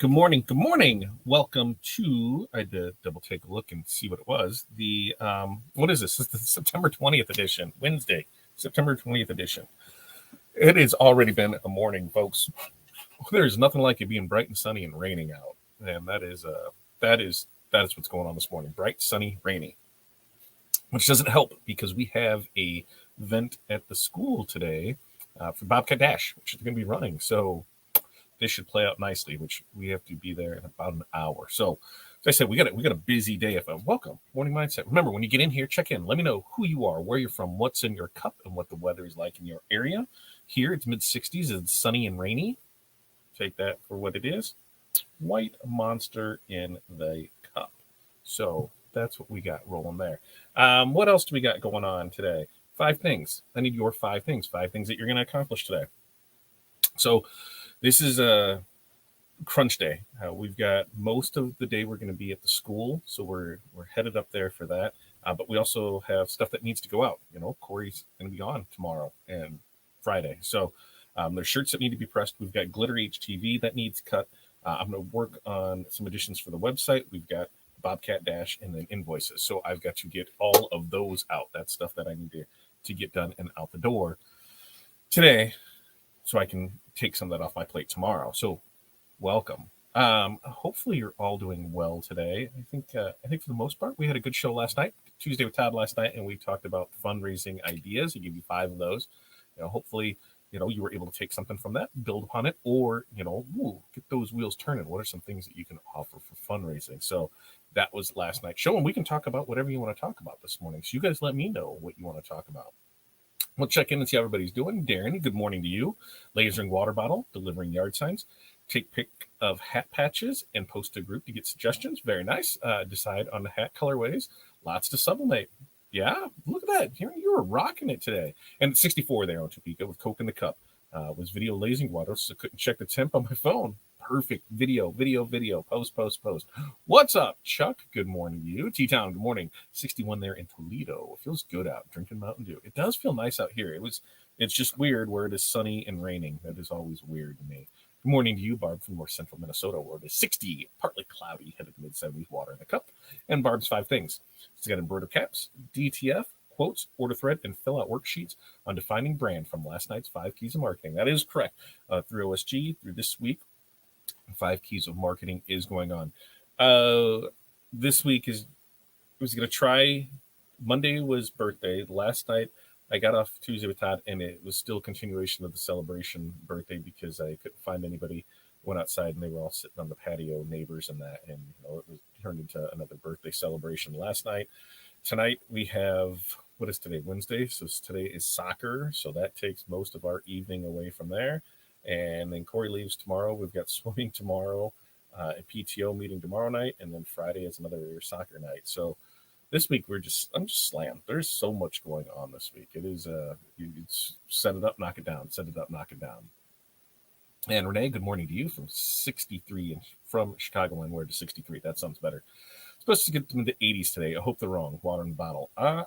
Good morning. Welcome to, I had to double take a look and see what it was. What is this? This is the September 20th edition, Wednesday, September 20th edition. It has already been a morning, folks. There's nothing like it being bright and sunny and raining out. And that is what's going on this morning. Bright, sunny, rainy. Which doesn't help because we have a event at the school today for Bobcat Dash, which is going to be running. So this should play out nicely, which we have to be there in about an hour. So, as I said, we got a busy day. Welcome, Morning Mindset. Remember, when you get in here, check in. Let me know who you are, where you're from, what's in your cup, and what the weather is like in your area. Here, it's mid-60s. It's sunny and rainy. Take that for what it is. White Monster in the cup. So that's what we got rolling there. What else do we got going on today? 5 things. I need your 5 things. 5 things that you're going to accomplish today. So this is a crunch day. We've got most of the day we're going to be at the school, so we're headed up there for that. But we also have stuff that needs to go out. You know, Corey's going to be on tomorrow and Friday. So there's shirts that need to be pressed. We've got Glitter HTV that needs cut. I'm going to work on some additions for the website. We've got Bobcat Dash and then invoices. So I've got to get all of those out. That's stuff that I need to get done and out the door today, so I can take some of that off my plate tomorrow. So welcome. Hopefully you're all doing well today. I think for the most part, we had a good show last night, Tuesday with Todd last night, and we talked about fundraising ideas. He gave you 5 of those. Hopefully, you were able to take something from that, build upon it, or, get those wheels turning. What are some things that you can offer for fundraising? So that was last night's show, and we can talk about whatever you want to talk about this morning. So you guys let me know what you want to talk about. We'll check in and see how everybody's doing. Darren, good morning to you. Lasering water bottle, delivering yard signs. Take pic of hat patches and post to group to get suggestions. Very nice. Decide on the hat colorways. Lots to sublimate. Yeah, look at that. You were rocking it today. And 64 there on Topeka with Coke in the cup. Was video lasing water, so couldn't check the temp on my phone. Perfect. Video. Post. What's up, Chuck? Good morning to you. T-Town, good morning. 61 there in Toledo. It feels good out drinking Mountain Dew. It does feel nice out here. It's just weird where it is sunny and raining. That is always weird to me. Good morning to you, Barb, from North Central Minnesota, where it is 60, partly cloudy, headed to mid-70s, water in the cup. And Barb's 5 things. She's got embroidered caps, DTF, quotes, order thread, and fill out worksheets on defining brand from last night's 5 keys of marketing. That is correct. Through OSG, through this week, 5 keys of marketing is going on. This week was going to try. Monday was birthday. Last night I got off Tuesday with Todd, and it was still a continuation of the celebration birthday because I couldn't find anybody. Went outside and they were all sitting on the patio, neighbors and that, and it was turned into another birthday celebration last night. Tonight we have, what is today? Wednesday. So today is soccer. So that takes most of our evening away from there. And then Corey leaves tomorrow. We've got swimming tomorrow, a PTO meeting tomorrow night, and then Friday is another soccer night. So This week I'm just slammed. There's so much going on this week. It is it's set it up, knock it down, set it up, knock it down. And Renee, good morning to you from 63 and from Chicagoland. Where to 63? That sounds better. Supposed to get them in the 80s today. I hope they're wrong. Water in the bottle. I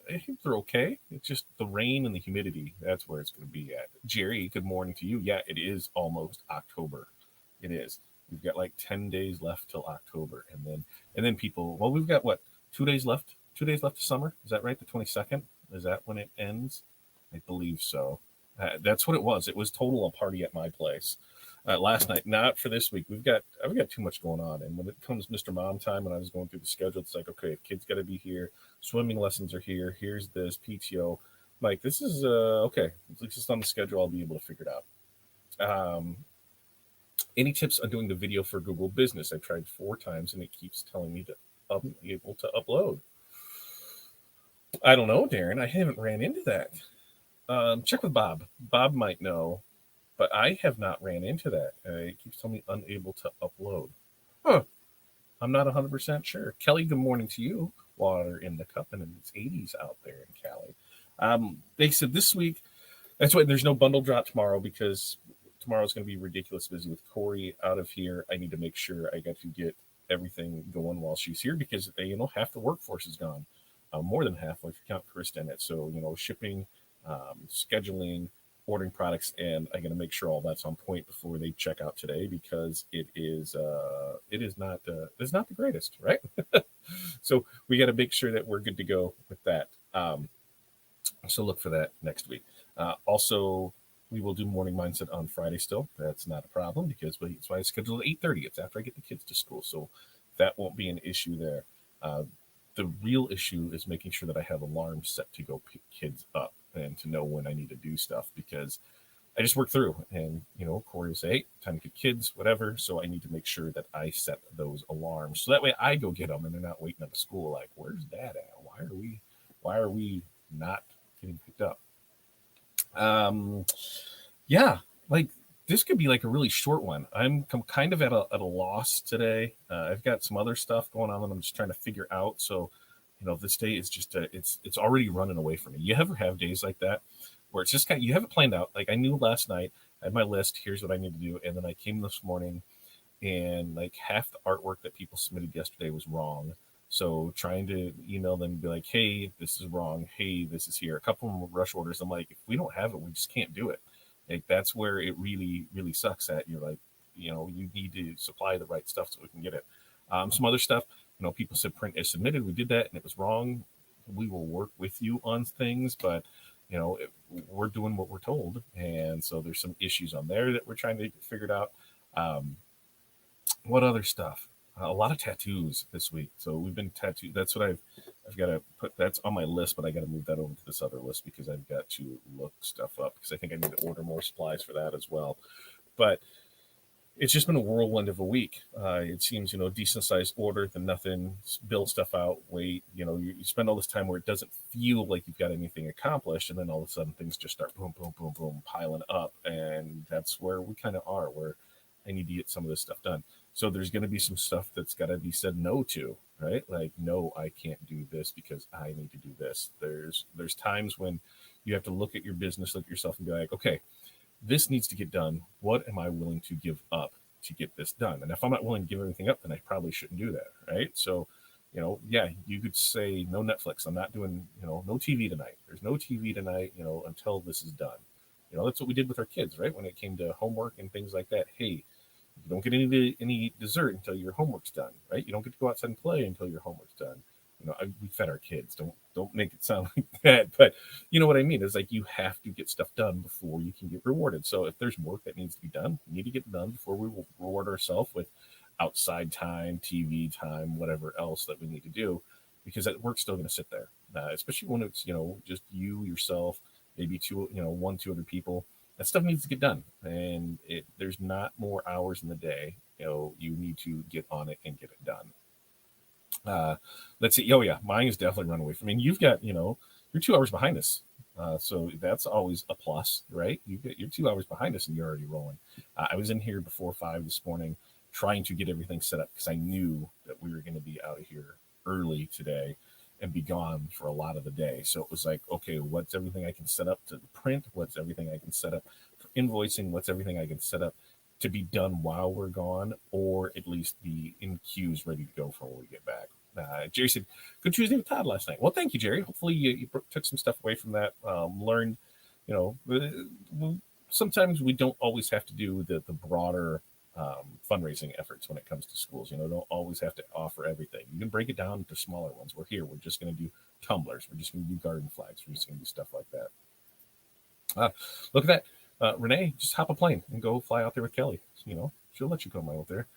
think they're okay. It's just the rain and the humidity. That's where it's going to be at. Jerry, good morning to you. Yeah, it is almost October. It is. We've got like 10 days left till October, and then people. Well, we've got what 2 days left. 2 days left of summer. Is that right? The 22nd. Is that when it ends? I believe so. That's what it was. It was total a party at my place last night. Not for this week. I've got too much going on, and when it comes Mr. Mom time, and I was going through the schedule, it's like, okay, kids got to be here. Swimming lessons are here. Here's this PTO. Like this is okay. At least it's on the schedule. I'll be able to figure it out. Any tips on doing the video for Google Business? I've tried 4 times and it keeps telling me to able to upload. I don't know, Darren. I haven't ran into that. Check with Bob. Bob might know, but I have not ran into that. It keeps telling me unable to upload. Huh. I'm not 100% sure. Kelly, good morning to you. Water in the cup, and it's 80s out there in Cali. They said this week, that's why there's no bundle drop tomorrow because tomorrow's going to be ridiculous busy with Corey out of here. I need to make sure I got to get everything going while she's here because half the workforce is gone, more than half if you count Krista in it. So shipping, scheduling, ordering products, and I got to make sure all that's on point before they check out today because it is not the greatest, right? So we got to make sure that we're good to go with that. So look for that next week. Also, we will do morning mindset on Friday still. That's not a problem because that's why I scheduled at 8:30. It's after I get the kids to school, so that won't be an issue there. The real issue is making sure that I have alarms set to go pick kids up and to know when I need to do stuff because I just work through and Corey will say, hey, time to get kids, whatever. So I need to make sure that I set those alarms so that way I go get them and they're not waiting at the school like, where's dad at? Why are we not getting picked up? Yeah, like this could be like a really short one. I'm kind of at a loss today. I've got some other stuff going on that I'm just trying to figure out. So, this day is just it's already running away from me. You ever have days like that where it's just you have it planned out? Like I knew last night, I had my list. Here's what I need to do, and then I came this morning, and like half the artwork that people submitted yesterday was wrong. So trying to email them and be like, hey, this is wrong. Hey, this is here. A couple of them were rush orders. I'm like, if we don't have it, we just can't do it. Like that's where it really, really sucks at. You're like, you need to supply the right stuff so we can get it. Some other stuff, people said print is submitted. We did that and it was wrong. We will work with you on things, but we're doing what we're told. And so there's some issues on there that we're trying to get figured out. What other stuff? A lot of tattoos this week. So we've been tattooed. That's what I've got to put. That's on my list, but I got to move that over to this other list because I've got to look stuff up because I think I need to order more supplies for that as well. But it's just been a whirlwind of a week. It seems, decent sized order, then nothing, build stuff out, wait, you spend all this time where it doesn't feel like you've got anything accomplished. And then all of a sudden things just start boom, boom, boom, boom, piling up. And that's where we kind of are, where I need to get some of this stuff done. So there's going to be some stuff that's got to be said no to, right? Like, no, I can't do this because I need to do this. There's times when you have to look at your business, look at yourself and be like, okay, this needs to get done. What am I willing to give up to get this done? And if I'm not willing to give everything up, then I probably shouldn't do that, right? So, yeah, you could say no Netflix. I'm not doing, no TV tonight. There's no TV tonight, until this is done. That's what we did with our kids, right? When it came to homework and things like that. Hey, you don't get any dessert until your homework's done, right? You don't get to go outside and play until your homework's done. We fed our kids. Don't make it sound like that, but you know what I mean. Is like you have to get stuff done before you can get rewarded. So if there's work that needs to be done, we need to get it done before we will reward ourselves with outside time, TV time, whatever else that we need to do, because that work's still going to sit there, especially when it's just you yourself, maybe two other people. That stuff needs to get done, and there's not more hours in the day. You need to get on it and get it done. Let's see. Oh yeah, mine is definitely run away from me. You've got, you're 2 hours behind us. So that's always a plus, right? You're 2 hours behind us and you're already rolling. I was in here before 5 this morning trying to get everything set up because I knew that we were going to be out of here early today and be gone for a lot of the day. So it was like, okay, what's everything I can set up to print? What's everything I can set up for invoicing? What's everything I can set up to be done while we're gone, or at least be in queues ready to go for when we get back? Jerry said, "Good Tuesday with Todd last night." Well, thank you, Jerry. Hopefully, you took some stuff away from that. Learned, you sometimes we don't always have to do the broader fundraising efforts when it comes to schools. Don't always have to offer everything. You can break it down into smaller ones. We're here. We're just going to do tumblers. We're just going to do garden flags. We're just going to do stuff like that. Look at that. Renee, just hop a plane and go fly out there with Kelly. She'll let you come out there.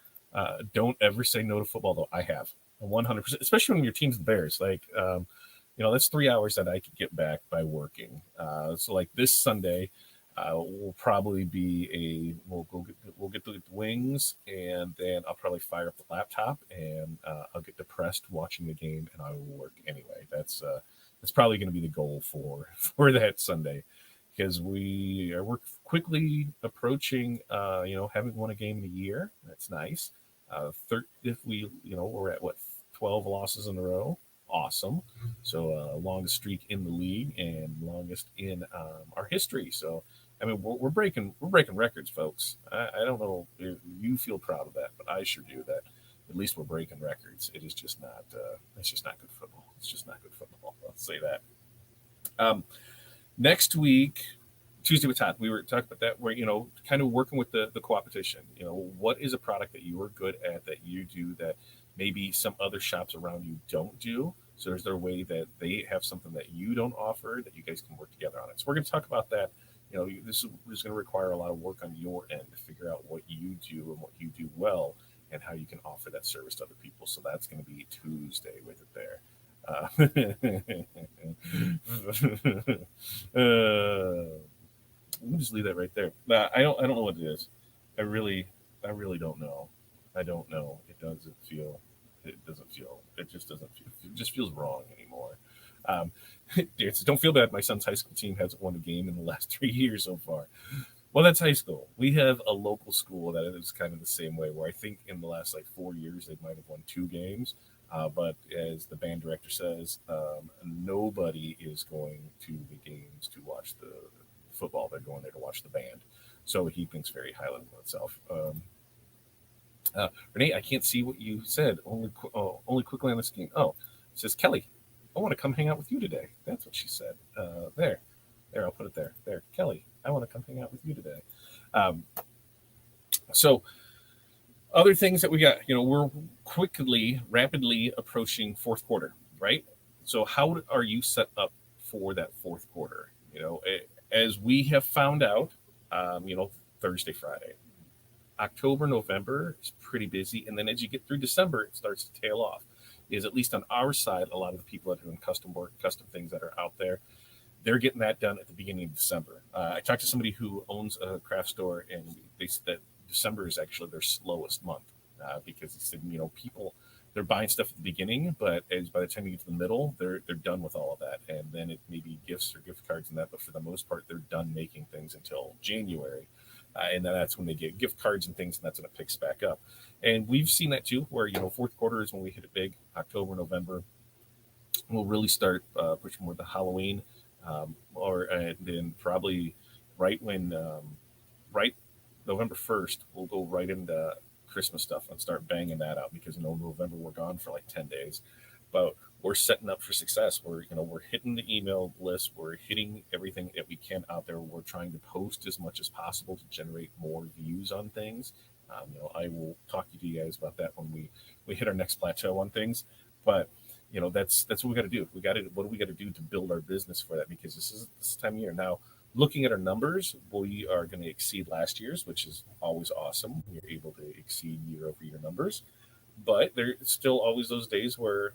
Don't ever say no to football, though. I have 100%, especially when your team's the Bears. That's 3 hours that I could get back by working. So like this Sunday, will probably be we'll get the wings, and then I'll probably fire up the laptop, and I'll get depressed watching the game, and I will work anyway. That's probably going to be the goal for that Sunday, because we're quickly approaching having won a game in a year. That's nice. If we're at 12 losses in a row. Awesome. So longest streak in the league and longest in our history. So I mean, we're breaking records, folks. I don't know if you feel proud of that, but I sure do. That at least we're breaking records. It is just not. It's just not good football. It's just not good football. I'll say that. Next week, Tuesday with Todd, we were talking about that. Where kind of working with the co-opetition. What is a product that you are good at that you do that maybe some other shops around you don't do? So is there a way that they have something that you don't offer that you guys can work together on it? So we're going to talk about that. This is going to require a lot of work on your end to figure out what you do and what you do well and how you can offer that service to other people. So that's going to be Tuesday with it there. We'll just leave that right there. I don't know what it is. I really don't know. I don't know. It doesn't feel. It just doesn't feel. It just feels wrong anymore. Don't feel bad. My son's high school team hasn't won a game in the last 3 years so far. Well, that's high school. We have a local school that is kind of the same way, where I think in the last 4 years they might have won 2 games. But as the band director says, nobody is going to the games to watch the football. They're going there to watch the band. So he thinks very highly of himself. Renee, I can't see what you said. Only quickly on the screen. Oh, it says, Kelly, I want to come hang out with you today. That's what she said. There, I'll put it there. There, Kelly, I want to come hang out with you today. So other things that we got, we're rapidly approaching fourth quarter, right? So how are you set up for that fourth quarter? As we have found out, Thursday, Friday, October, November is pretty busy. And then as you get through December, it starts to tail off. Is at least on our side, a lot of the people that are doing custom work, custom things that are out there, they're getting that done at the beginning of December. I talked to somebody who owns a craft store, and they said that December is actually their slowest month because it's, people, they're buying stuff at the beginning, but by the time you get to the middle, they're done with all of that. And then it may be gifts or gift cards and that, but for the most part, they're done making things until January. And then that's when they get gift cards and things, and that's when it picks back up. And we've seen that too, where, fourth quarter is when we hit it big. October, November, we'll really start pushing more the Halloween, and then probably right November 1st, we'll go right into Christmas stuff and start banging that out, because November we're gone for 10 days. But we're setting up for success. We're hitting the email list. We're hitting everything that we can out there. We're trying to post as much as possible to generate more views on things. I will talk to you guys about that when we hit our next plateau on things. But that's what we got to do. What do we got to do to build our business for that? Because this time of year now. Looking at our numbers, we are going to exceed last year's, which is always awesome. We're able to exceed year-over-year numbers. But there's still always those days where,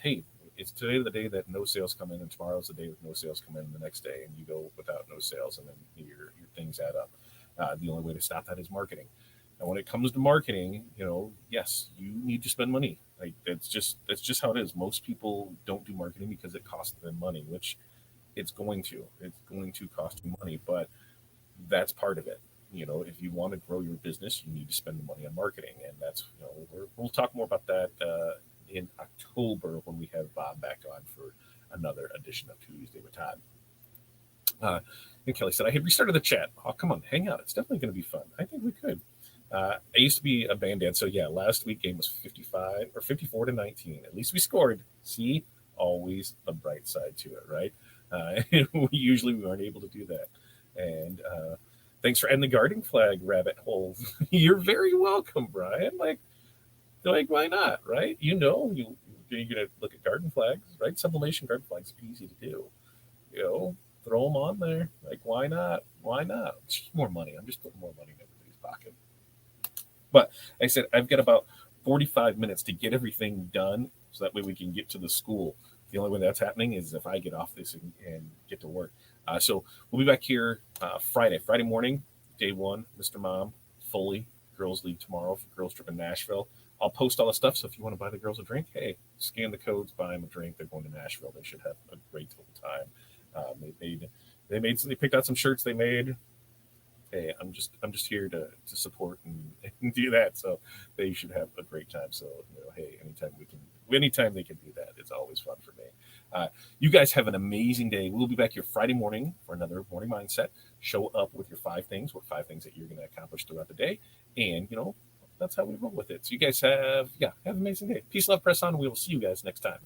hey, it's today the day that no sales come in, and tomorrow's the day with no sales come in the next day, and you go without no sales, and then your things add up. The only way to stop that is marketing. And when it comes to marketing, yes, you need to spend money. That's just how it is. Most people don't do marketing because it costs them money, which it's going to cost you money, but that's part of it. If you want to grow your business, you need to spend the money on marketing, and that's we'll talk more about that in October when we have Bob back on for another edition of Tuesday with Todd. And Kelly said, I had restarted the chat. Oh, come on, hang out. It's definitely going to be fun. I think we could. I used to be a band dad. So, yeah, last week game was 55 or 54 to 19. At least we scored. See, always a bright side to it, right? We weren't able to do that. And thanks for adding the guarding flag rabbit hole. You're very welcome, Brian. Like, why not, right? You're going to look at garden flags, right? Sublimation garden flags are easy to do. Throw them on there. Like, why not? Why not? It's just more money. I'm just putting more money in everybody's pocket. But like I said, I've got about 45 minutes to get everything done so that way we can get to the school. The only way that's happening is if I get off this and get to work. So we'll be back here Friday morning, day one, Mr. Mom, fully girls leave tomorrow for girls trip in Nashville. I'll post all the stuff. So if you want to buy the girls a drink, hey, scan the codes, buy them a drink. They're going to Nashville. They should have a great time. They picked out some shirts they made. Hey, I'm just here to support and do that. So they should have a great time. So hey, anytime they can do that, it's always fun for me. You guys have an amazing day. We'll be back here Friday morning for another morning mindset. Show up with your 5 things. What 5 things that you're going to accomplish throughout the day, and that's how we roll with it. So you guys have an amazing day. Peace, love, press on. We will see you guys next time.